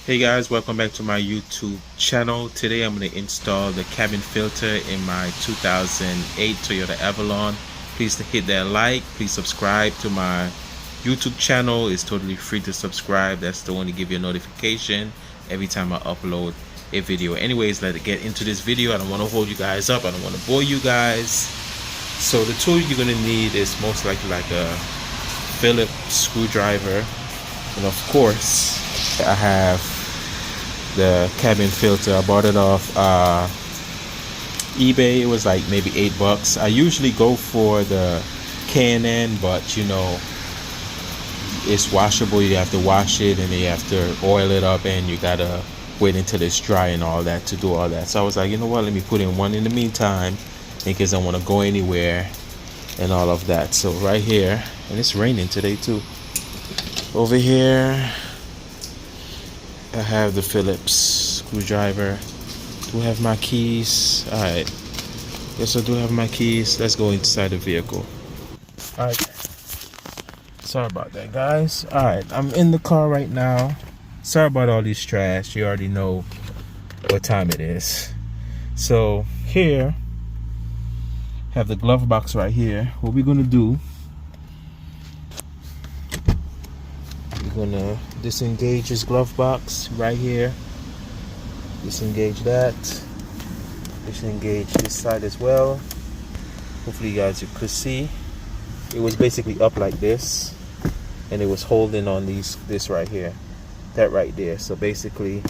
Hey guys, welcome back to my YouTube channel. Today I'm going to install the cabin filter in my 2008 Toyota Avalon. Please hit that like, please subscribe to my YouTube channel. It's totally free to subscribe. That's the one to give you a notification every time I upload a video. Anyways, let's get into this video. I don't want to hold you guys up. I don't want to bore you guys. So the tool you're going to need is most likely like a Phillips screwdriver. And of course, I have the cabin filter. I bought it off eBay. It was like maybe $8. I usually go for the K&N, but you know, it's washable. You have to wash it and then you have to oil it up, and you gotta wait until it's dry and all that to do all that. So I was like, you know what, let me put in one in the meantime in case I want to go anywhere and all of that. So right here, and it's raining today too. Over here I have the Phillips screwdriver. Do I have my keys? Alright. Yes, I do have my keys. Let's go inside the vehicle. Alright. Sorry about that, guys. Alright, I'm in the car right now. Sorry about all this trash. You already know what time it is. So here, have the glove box right here. What we're gonna do, gonna disengage this glove box right here, disengage that, disengage this side as well. Hopefully you guys could see it was basically up like this and it was holding on this right here, that right there. So basically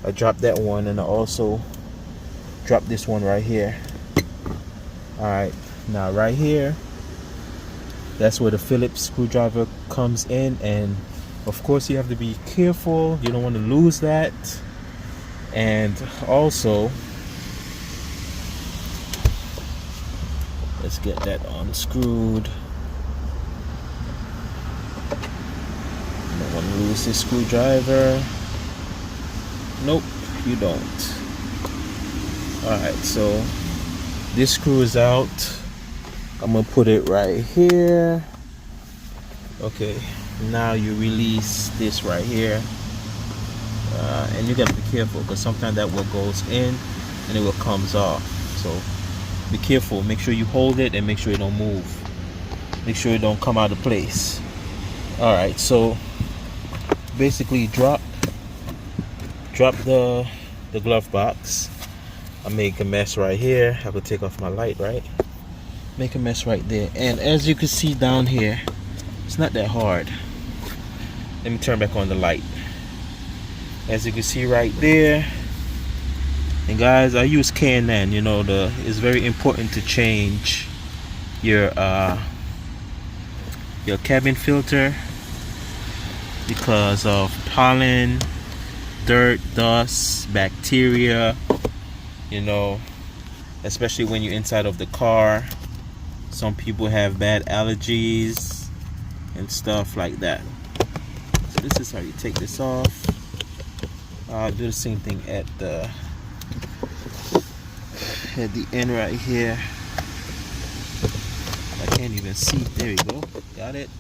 I dropped that one and I also dropped this one right here. Alright, now right here, that's where the Phillips screwdriver comes in, and of course you have to be careful. You don't want to lose that. And also, let's get that unscrewed. You don't want to lose this screwdriver. Nope, you don't. Alright, so this screw is out. I'm gonna put it right here. Okay, now you release this right here, and you gotta be careful because sometimes that will goes in and it will comes off. So be careful. Make sure you hold it and make sure it don't move. Make sure it don't come out of place. All right, so basically drop the glove box. I make a mess right here. I will take off my light, right? Make a mess right there, and as you can see down here, it's not that hard. Let me turn back on the light. As you can see right there, and guys, I use K&N. You know, it's very important to change your cabin filter because of pollen, dirt, dust, bacteria, you know, especially when you're inside of the car. Some people have bad allergies and stuff like that. So this is how you take this off. I'll do the same thing at the end right here. I can't even see. There you go. Got it.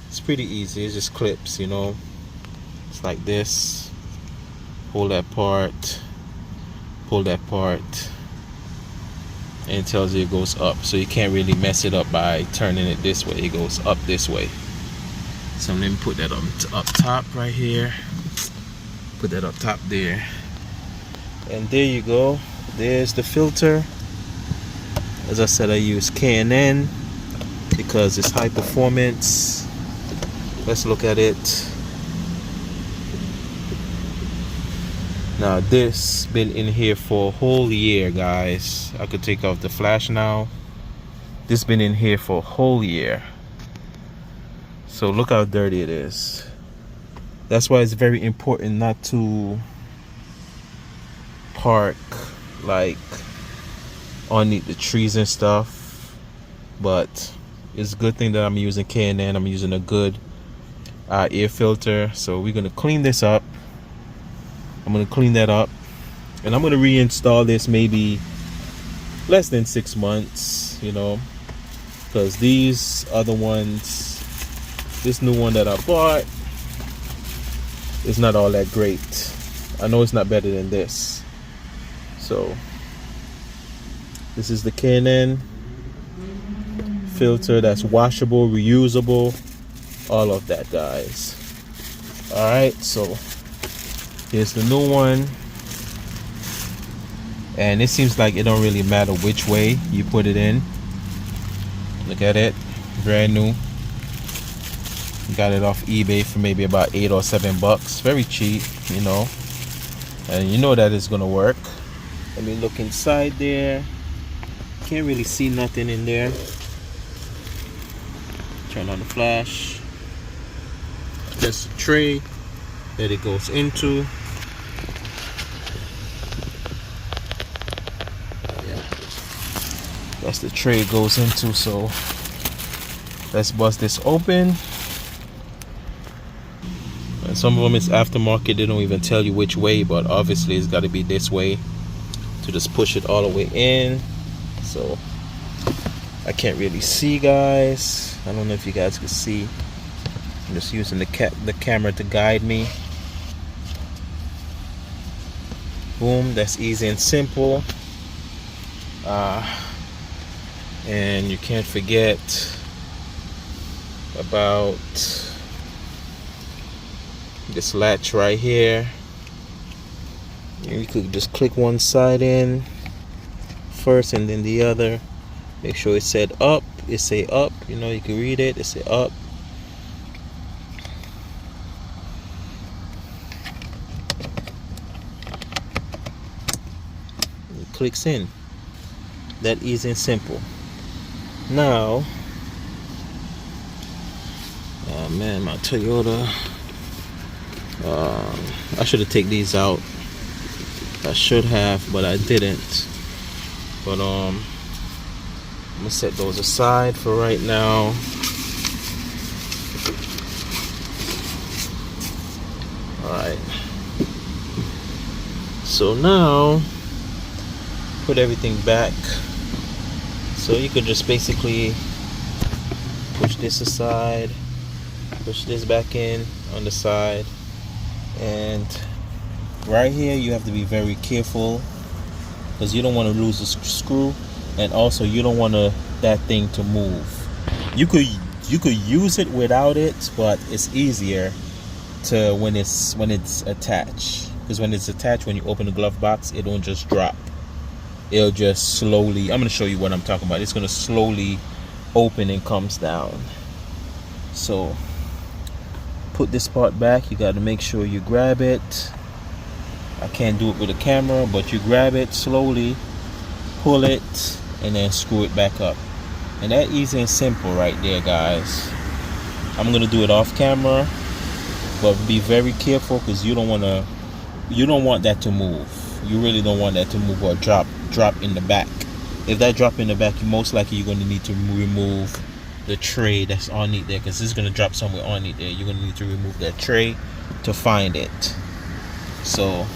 It's pretty easy. It's just clips, you know. It's like this. Pull that part. Pull that part. And it tells you it goes up, so you can't really mess it up by turning it this way. It goes up this way. So let me put that up top right here. Put that up top there, and there you go. There's the filter. As I said, I use K&N because it's high performance. Let's look at it. Now this been in here for a whole year, guys. I could take off the flash now. This been in here for a whole year. So look how dirty it is. That's why it's very important not to park like underneath the trees and stuff. But it's a good thing that I'm using K&N. I'm using a good air filter. So we're gonna clean this up. I'm gonna clean that up, and I'm gonna reinstall this maybe less than 6 months, you know, because these other ones, this new one that I bought, it's not all that great. I know it's not better than this. So this is the K&N filter that's washable, reusable, all of that, guys. All right, so here's the new one, and it seems like it don't really matter which way you put it in. Look at it, brand new. Got it off eBay for maybe about $8 or $7. Very cheap, you know, and you know that it's gonna work. Let me look inside there. Can't really see nothing in there. Turn on the flash. That's the tray that it goes into. Yeah, that's the tray it goes into. So let's bust this open. And some of them is aftermarket, they don't even tell you which way, but obviously it's got to be this way to just push it all the way in. So I can't really see, guys. I don't know if you guys can see. I'm just using the camera to guide me. Boom, that's easy and simple. And you can't forget about this latch right here. You could just click one side in first and then the other. Make sure it said up. It say up, you know, you can read it. It say up. It clicks in. That easy and simple. Now, oh man, my Toyota. I should have taken these out. I should have, but I didn't. But I'm gonna set those aside for right now. Alright. So now put everything back. So you could just basically push this aside, push this back in on the side, and right here you have to be very careful because you don't want to lose the screw, and also you don't want that thing to move. You could use it without it, but it's easier to when it's attached, because when it's attached, when you open the glove box, it don't just drop. It'll just slowly, I'm going to show you what I'm talking about. It's going to slowly open and comes down. So put this part back. You got to make sure you grab it. I can't do it with a camera, but you grab it slowly, pull it, and then screw it back up. And that easy and simple right there, guys. I'm going to do it off camera, but be very careful because you don't want that to move. You really don't want that to move or drop in the back. If that drop in the back, you most likely you're going to need to remove the tray that's on it there, because it's going to drop somewhere on it there. You're going to need to remove that tray to find it. So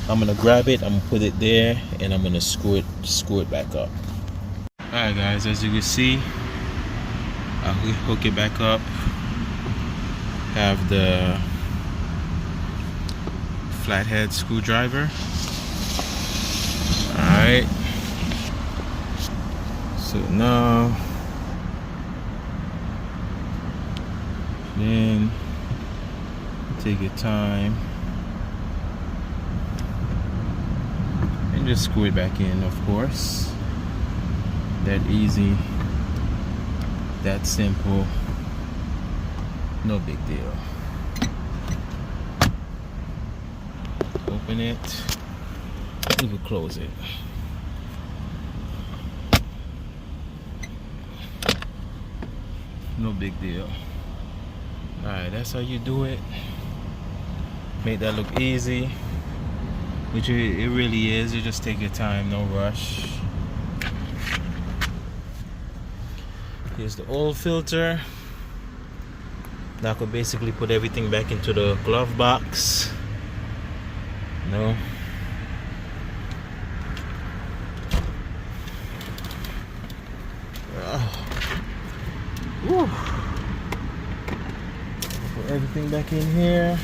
I'm going to grab it, I'm going to put it there, and I'm going to screw it back up. Alright guys, as you can see, we hook it back up. Have the flathead screwdriver. Alright, so now then take your time and just screw it back in, of course. That easy, that simple, no big deal. Open it, you can close it. No big deal. Alright, that's how you do it. Make that look easy, which it really is. You just take your time, no rush. Here's the oil filter. Now I could basically put everything back into the glove box. No. Put everything back in here.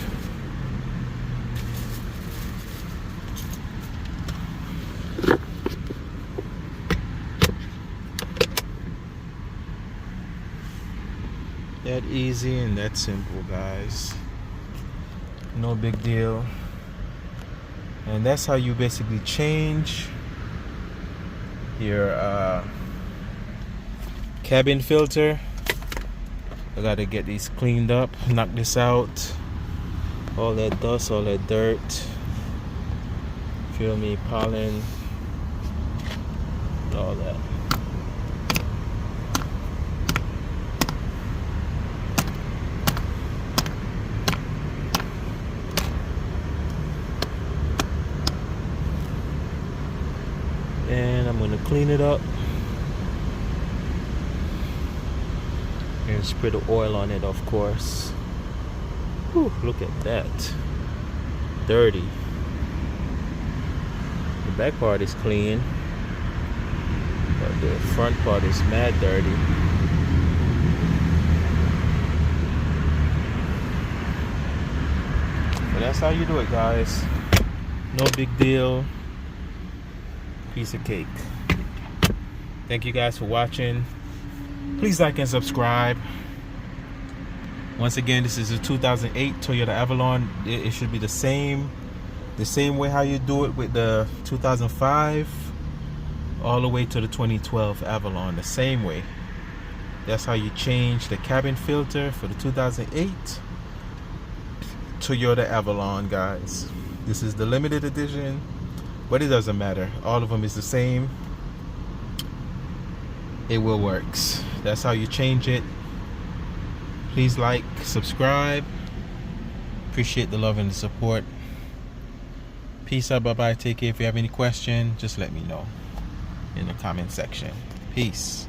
That easy and that simple, guys. No big deal. And that's how you basically change your cabin filter. I gotta get these cleaned up, knock this out, all that dust, all that dirt, feel me, pollen, all that. And I'm gonna clean it up and spray the oil on it, of course. Whew, look at that. Dirty. The back part is clean, but the front part is mad dirty. But that's how you do it, guys. No big deal. Piece of cake. Thank you guys for watching. Please like and subscribe. Once again, this is a 2008 Toyota Avalon. It should be the same way how you do it with the 2005 all the way to the 2012 Avalon. The same way. That's how you change the cabin filter for the 2008 Toyota Avalon, guys. This is the limited edition, but it doesn't matter. All of them is the same. It will works. That's how you change it. Please like, subscribe. Appreciate the love and the support. Peace out, bye bye, take care. If you have any question, just let me know in the comment section. Peace.